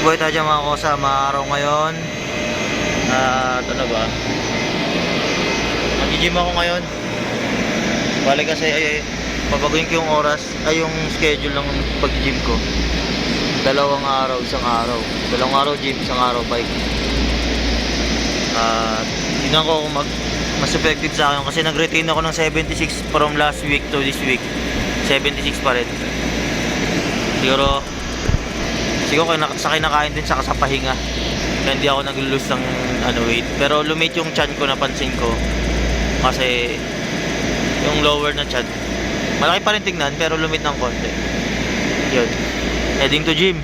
Buhay tayo dyan mga kosa, maaraw ngayon. Ano ba? Mag-gym ako ngayon. Bale kasi babaguhin ko yung oras, yung schedule ng pag-gym ko. Dalawang araw, isang araw. Dalawang araw gym, isang araw bike. Tingnan ko kung mas effective sa akin kasi nag-retain ako ng 76 from last week to this week. 76 pa rin. Siguro sa kinakain din saka sa pahinga. Kaya hindi ako nag-lose ng weight. Pero lumit yung chan ko, napansin ko. Kasi yung lower na chan, malaki pa rin tingnan pero lumit ng konti. Yun. Heading to gym.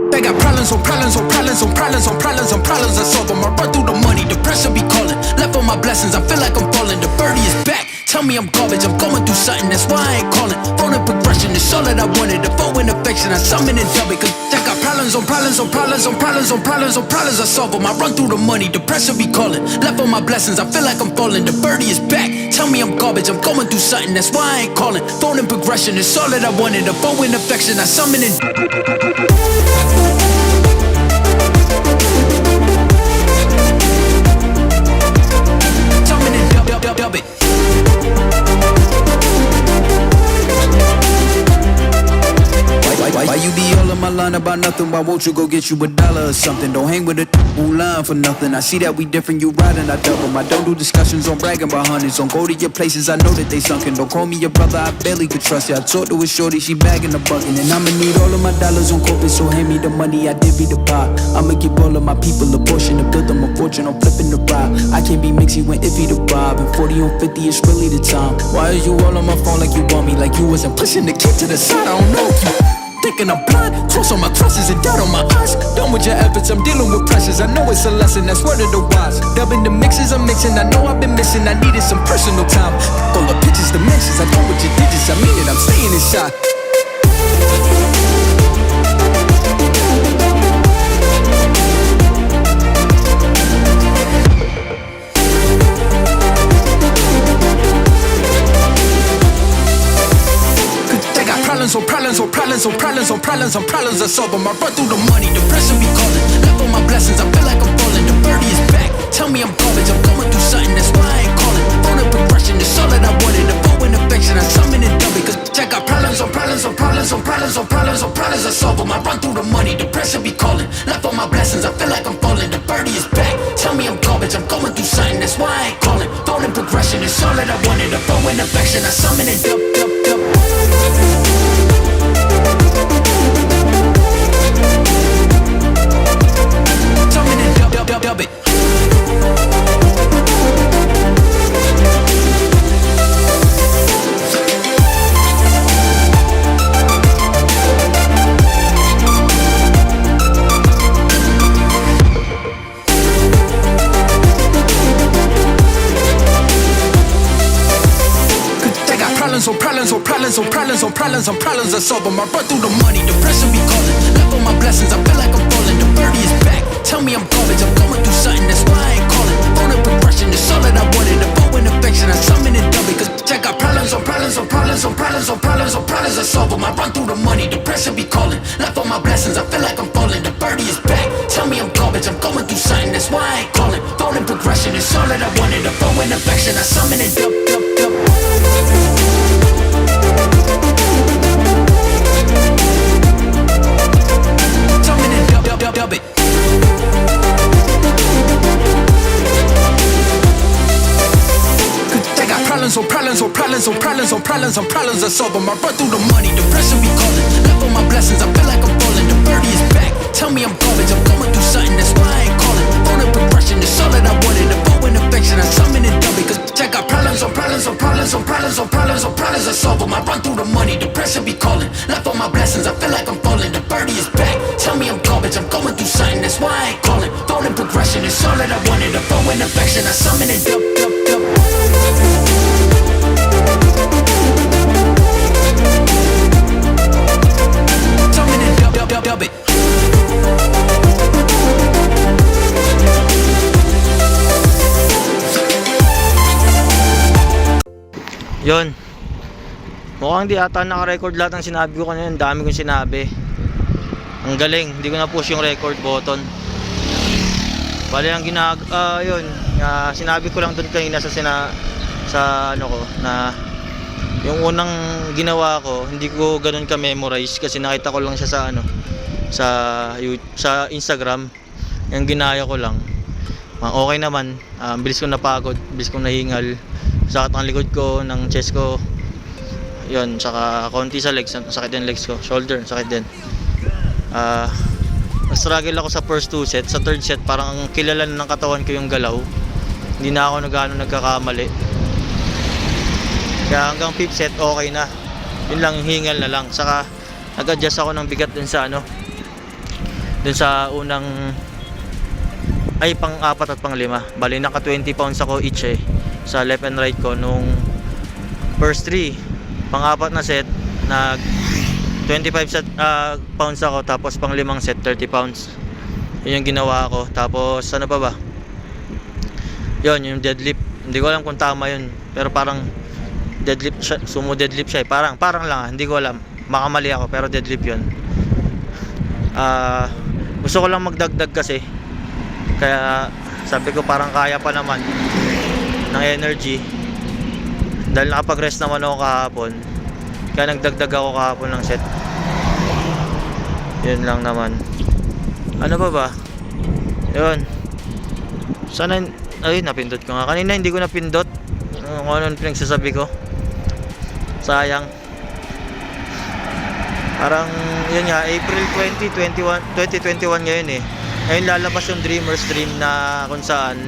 They got problems on problems on problems on problems on problems on problems. I solve them. I run through the money, the pressure be calling. Left on my blessings, I feel like I'm falling. The birdie is back. Tell me I'm garbage, I'm going through something, that's why I ain't calling. Phone and progression is all that I wanted. The foe in affection, I summon and dub it. Cause I got problems on problems on problems on problems on problems on problems. I solve them. I run through the money, the pressure be calling. Left on my blessings, I feel like I'm falling. The birdie is back. Tell me I'm garbage, I'm going through something, that's why I ain't calling. Phone and progression is all that I wanted. The foe in affection, I summon and dub it. Why you be all in my line about nothing? Why won't you go get you $1 or something? Don't hang with a who line for nothing. I see that we different, you riding, I double. I don't do discussions on bragging about hundreds. Don't go to your places, I know that they sunken. Don't call me your brother, I barely could trust you. I talked to a shorty, she bagging the bucket. And I'ma need all of my dollars on corporate, so hand me the money, I divvy the pot. I'ma give all of my people a portion to build them a fortune, I'm flipping the ride. I can't be mixy when iffy the vibe. And 40 on 50 is really the time. Why are you all on my phone like you want me? Like you wasn't pushing the kid to the side, I don't know if you thinking I'm blind, toss on my crosses and doubt on my eyes. Done with your efforts, I'm dealing with pressures. I know it's a lesson, that's word of the wise. Dubbing the mixes I'm mixing, I know I've been missing. I needed some personal time. All the pictures, dimensions, I know what your digits. I mean it, I'm staying inside. Problems on problems on problems on problems on problems on problems. I solve them. I run through the money, the pressure be calling. Left on my blessings, I feel like I'm falling. The birdie is back. Tell me I'm garbage, I'm going through something, that's why I ain't calling. Phone and progression is all that I wanted. The foe in affection, I summon and dub it. Cause check out problems on problems on problems on problems on problems on problems. I solve them. I run through the money, the pressure be calling. Left on my blessings, I feel like I'm falling. The birdie is back. Tell me I'm garbage, I'm going through something, that's why I ain't calling. Phone and progression is all that I wanted. The foe in affection, I summon and dub. Dub it. Problems on problems on problems on problems on problems on problems. I solve them. I run through the money, the pressure be calling. Left on my blessings, I feel like I'm falling. The birdie is back. Tell me I'm garbage, I'm going through something, that's why I ain't calling. Phone and progression is all that I wanted. The foe in affection, I summon and dub it. Cause check out problems on problems on problems on problems on problems on problems. I solve them. I run through the money, the pressure be calling. Left on my blessings, I feel like I'm falling. The birdie is back. Tell me I'm garbage, I'm going through something, that's why I ain't calling. Phone and progression is all that I wanted. The foe in affection, I summon and dub. Dub it. They got problems on problems on problems on problems on problems on problems. I solve them. I run through the money, the pressure be calling. Left on my blessings, I feel like I'm falling. The birdie is back. Tell me I'm garbage, I'm going through something, that's why I ain't calling. Phone and progression is all that I wanted. The foe in affection, I summon and dub it. Cause check out problems on problems on problems on problems on problems on problems. I solve them. I run through the money, the pressure be calling. Left on my blessings, I feel like I'm falling. The birdie is back. Tell me I'm garbage, I'm going through something, that's why I ain't calling. Phone and progression is all that I wanted. The foe in affection, I summon and dub. Summon and dub it. Yun. Mukhang di ata naka-record lahat ng sinabi ko kanina. Ang dami kong sinabi. Ang galing. Hindi ko na push yung record button. Bali ang yun. Sinabi ko lang doon kanina sa ano ko na yung unang ginawa ko, hindi ko ganoon ka-memorize kasi nakita ko lang siya sa ano sa Instagram. Yung ginaya ko lang. Okay naman. Bilis ko napagod, bilis ko nahingal. Sakit ang likod ko, ng chest ko. Yun, saka konti sa legs, sakit din legs ko, shoulder, sakit din. Struggle ako sa first 2 sets. Sa third set, parang kilala na ng katawan ko yung galaw. Hindi na ako nagkakamali. Kaya hanggang 5th set, okay na. Yun lang, hingal na lang. Saka, nag-adjust ako ng bigat dun sa dun sa unang pang-4 at pang-5. Bali, naka 20 pounds ako each sa left and right ko nung first 3. Pang-4 na set, nag 25 pounds ako, tapos pang 5 set 30 pounds. Yun yung ginawa ko. Tapos ano pa ba? Yun, yung deadlift. Hindi ko alam kung tama yun, pero parang deadlift siya, sumo deadlift siya. Parang lang, hindi ko alam. Makamali ako, pero deadlift yun. Gusto ko lang magdagdag kasi. Kaya sabi ko parang kaya pa naman ng energy. Dahil nakapag-rest naman ako kahapon. Kaya nagdagdag ako kahapon ng set. Yun lang naman. Ano pa ba? Yun. Sana, napindot ko nga. Kanina hindi ko napindot. Kung ano pinagsasabi ko. Sayang. Parang, yun nga, April 2021 ngayon Ngayon lalabas yung Dreamer's Dream na kung saan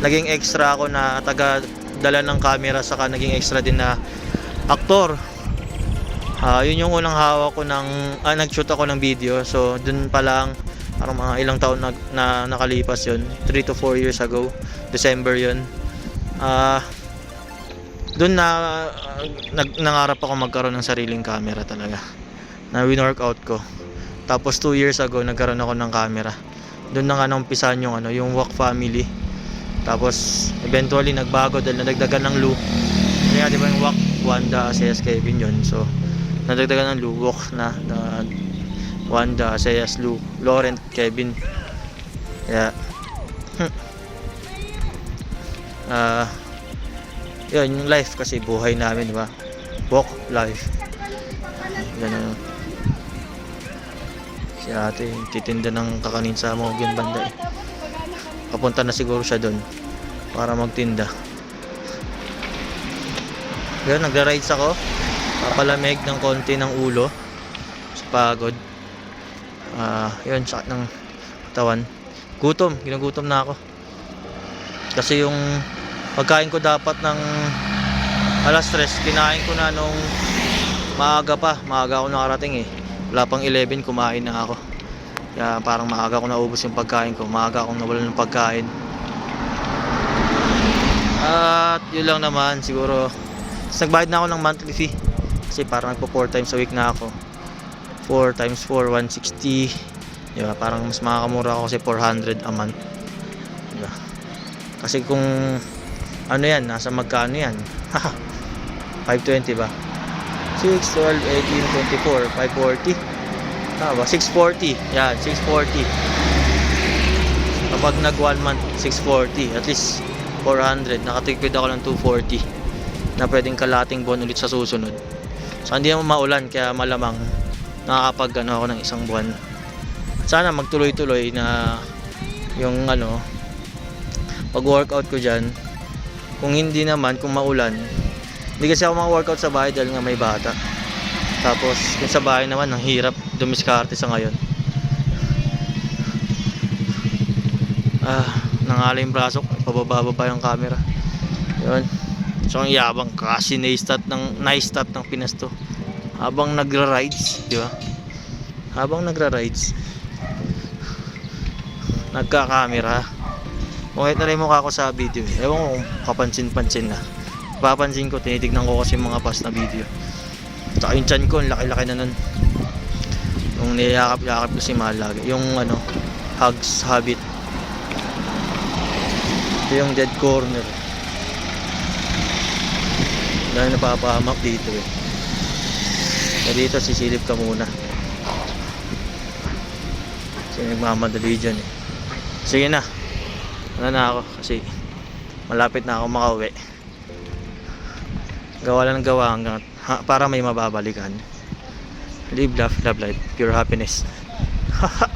naging extra ako na taga-dala ng camera, saka naging extra din na aktor. Yun yung unang hawak ko nag-shoot ako ng video. So dun pa lang, parang mga ilang taon na nakalipas yun, 3 to 4 years ago, December yun. Dun nangarap ako magkaroon ng sariling camera talaga, na win-workout ko. Tapos 2 years ago nagkaroon ako ng camera. Dun na nga naumpisahan yung Walk Family. Tapos eventually nagbago dahil nadagdagan ng Lou. Kaya di ba yung Walk Wanda, Sayas, Kevin yun. So nadagdagan ng Lou, Walk na Wanda, Sayas, Lou, Laurent, Kevin. Kaya yun yung life kasi, buhay namin, di ba? Walk life. Ganun. Si ate titinda ng kakanin sa Mogyun banda Papunta na siguro siya doon para magtinda. Yun, nagra-rides ako. Papalamig ng konti ng ulo sa pagod. Yun, sakit ng katawan. Ginugutom na ako. Kasi yung pagkain ko dapat ng alas 3, kinain ko na nung maaga ako nakarating wala pang 11, kumain na ako. Kaya parang maaga ako naubos yung pagkain ko, maaga akong nawalan ng pagkain. At yun lang naman siguro. Nagbayad na ako ng monthly fee kasi parang nagpo 4 times a week na ako. 4 times 4, 160. Diba? Parang mas makakamura ako kasi 400 a month. Diba? Kasi kung ano yan, nasa magkano yan? 520 ba? 6, 12, 18, 24, 540. Ba? 640. Yan, 640. Kapag nag 1 month, 640. At least 400. Nakatipid ako ng 240 na pwedeng kalating buwan ulit sa susunod. So hindi naman maulan, kaya malamang nakakapag ako ng isang buwan. Sana magtuloy-tuloy na yung pag-workout ko dyan. Kung hindi naman, kung maulan, hindi kasi ako mag-workout sa bahay dahil nga may bata. Tapos kung sa bahay naman, ang hirap dumiskarte sa ngayon. Nangalay yung braso, pababa pa yung camera. Yun. So ang yabang kasi na-stat ng Pinas to. Habang nagra-rides, di ba? Habang nagra-rides, nagka-camera. Kahit na rin mukha ko sa video. Ewan ko kung kapansin-pansin na. Papansin ko, tinitignan ko kasi mga past na video. Tsaka yung chan ko, laki-laki na nun. Yung niyakap-yakap ko si Mahal lagi. Yung hugs habit. Ito yung dead corner. Dahil napapahamak dito eh. So dito sisilip ka muna. Kasi nagmamadali dyan eh. Sige na. Wala na ako kasi malapit na ako makauwi. Gawa lang ng gawa hanggang para may mababalikan. Live, laugh, love life. Pure happiness.